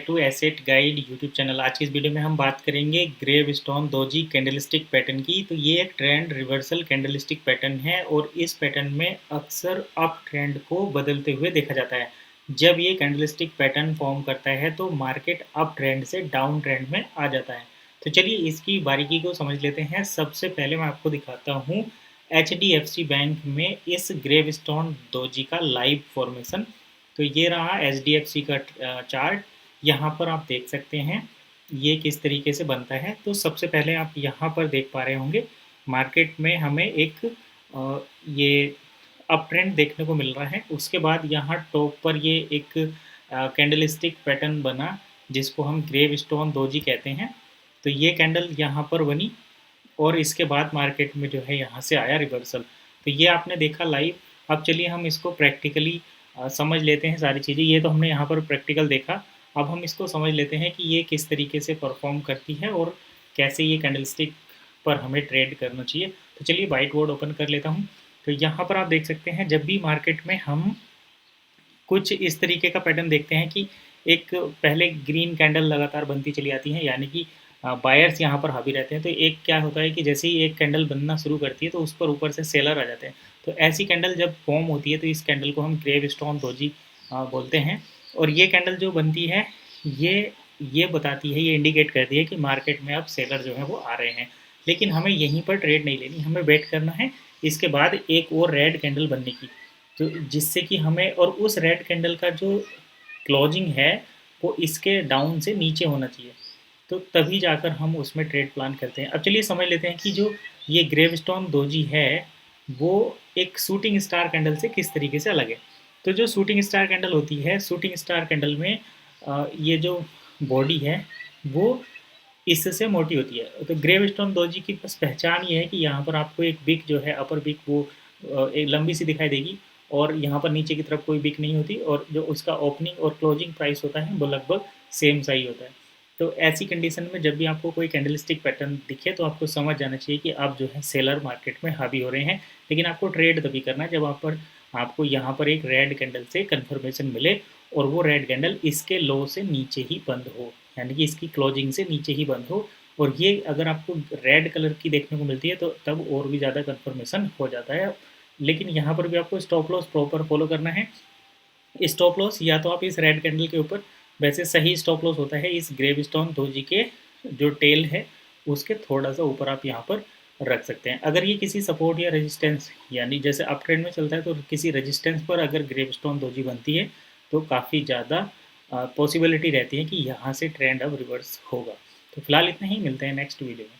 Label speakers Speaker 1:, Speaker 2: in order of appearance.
Speaker 1: To asset guide YouTube channel. आज की इस वीडियो में हम बात करेंगे ग्रेवस्टोन दोजी कैंडलस्टिक पैटर्न की। तो ये एक ट्रेंड रिवर्सल कैंडलस्टिक पैटर्न है और इस पैटर्न में अक्सर अप ट्रेंड को बदलते हुए देखा जाता है। जब ये कैंडलस्टिक पैटर्न फॉर्म करता है तो मार्केट अप ट्रेंड से डाउन ट्रेंड में आ जाता है। तो चलिए इसकी बारीकी को समझ लेते हैं। सबसे पहले मैं आपको दिखाता हूँ HDFC बैंक में इस ग्रेवस्टोन दोजी का लाइव फॉर्मेशन। तो ये रहा HDFC का चार्ट। यहाँ पर आप देख सकते हैं ये किस तरीके से बनता है। तो सबसे पहले आप यहाँ पर देख पा रहे होंगे मार्केट में हमें एक ये अप ट्रेंड देखने को मिल रहा है। उसके बाद यहाँ टॉप पर ये एक कैंडलस्टिक पैटर्न बना जिसको हम ग्रेवस्टोन दोजी कहते हैं। तो ये कैंडल यहाँ पर बनी और इसके बाद मार्केट में जो है यहाँ से आया रिवर्सल। तो ये आपने देखा लाइव। अब चलिए हम इसको प्रैक्टिकली समझ लेते हैं सारी चीज़ें। ये तो हमने यहाँ पर प्रैक्टिकल देखा, अब हम इसको समझ लेते हैं कि ये किस तरीके से परफॉर्म करती है और कैसे ये कैंडलस्टिक पर हमें ट्रेड करना चाहिए। तो चलिए वाइट बोर्ड ओपन कर लेता हूँ। तो यहाँ पर आप देख सकते हैं जब भी मार्केट में हम कुछ इस तरीके का पैटर्न देखते हैं कि एक पहले ग्रीन कैंडल लगातार बनती चली आती है, यानी कि बायर्स यहाँ पर हावी रहते हैं। तो एक क्या होता है कि जैसे ही एक कैंडल बनना शुरू करती है तो उस पर ऊपर से सेलर आ जाते हैं। तो ऐसी कैंडल जब फॉर्म होती है तो इस कैंडल को हम ग्रेवस्टोन दोजी बोलते हैं। और ये कैंडल जो बनती है ये बताती है, ये इंडिकेट करती है कि मार्केट में अब सेलर जो है वो आ रहे हैं। लेकिन हमें यहीं पर ट्रेड नहीं लेनी, हमें वेट करना है इसके बाद एक और रेड कैंडल बनने की, तो जिससे कि हमें और उस रेड कैंडल का जो क्लोजिंग है वो इसके डाउन से नीचे होना चाहिए। तो तभी जाकर हम उसमें ट्रेड प्लान करते हैं। अब चलिए समझ लेते हैं कि जो ये ग्रेवस्टोन दोजी है वो एक शूटिंग स्टार कैंडल से किस तरीके से अलग है। तो जो शूटिंग स्टार कैंडल होती है, शूटिंग स्टार कैंडल में ये जो बॉडी है वो इससे मोटी होती है। तो ग्रेवस्टोन दोजी की बस पहचान ये है कि यहाँ पर आपको एक बिक जो है अपर बिक वो एक लंबी सी दिखाई देगी और यहाँ पर नीचे की तरफ कोई बिक नहीं होती, और जो उसका ओपनिंग और क्लोजिंग प्राइस होता है वो लगभग सेम सा ही होता है। तो ऐसी कंडीशन में जब भी आपको कोई कैंडलस्टिक पैटर्न दिखे तो आपको समझ जाना चाहिए कि आप जो है सेलर मार्केट में हावी हो रहे हैं। लेकिन आपको ट्रेड तभी करना है जब आपको यहाँ पर एक रेड कैंडल से कंफर्मेशन मिले और वो रेड कैंडल इसके लो से नीचे ही बंद हो, यानी कि इसकी क्लोजिंग से नीचे ही बंद हो। और ये अगर आपको रेड कलर की देखने को मिलती है तो तब और भी ज़्यादा कंफर्मेशन हो जाता है। लेकिन यहाँ पर भी आपको स्टॉप लॉस प्रॉपर फॉलो करना है। स्टॉप लॉस या तो आप इस रेड कैंडल के ऊपर, वैसे सही स्टॉप लॉस होता है इस ग्रेवस्टोन दोजी के जो टेल है उसके थोड़ा सा ऊपर आप यहाँ पर रख सकते हैं। अगर ये किसी सपोर्ट या रेजिस्टेंस, यानी जैसे अप ट्रेंड में चलता है तो किसी रेजिस्टेंस पर अगर ग्रेवस्टोन दोजी बनती है तो काफ़ी ज़्यादा पॉसिबिलिटी रहती है कि यहाँ से ट्रेंड अब रिवर्स होगा। तो फिलहाल इतना ही, मिलते हैं नेक्स्ट वीडियो में।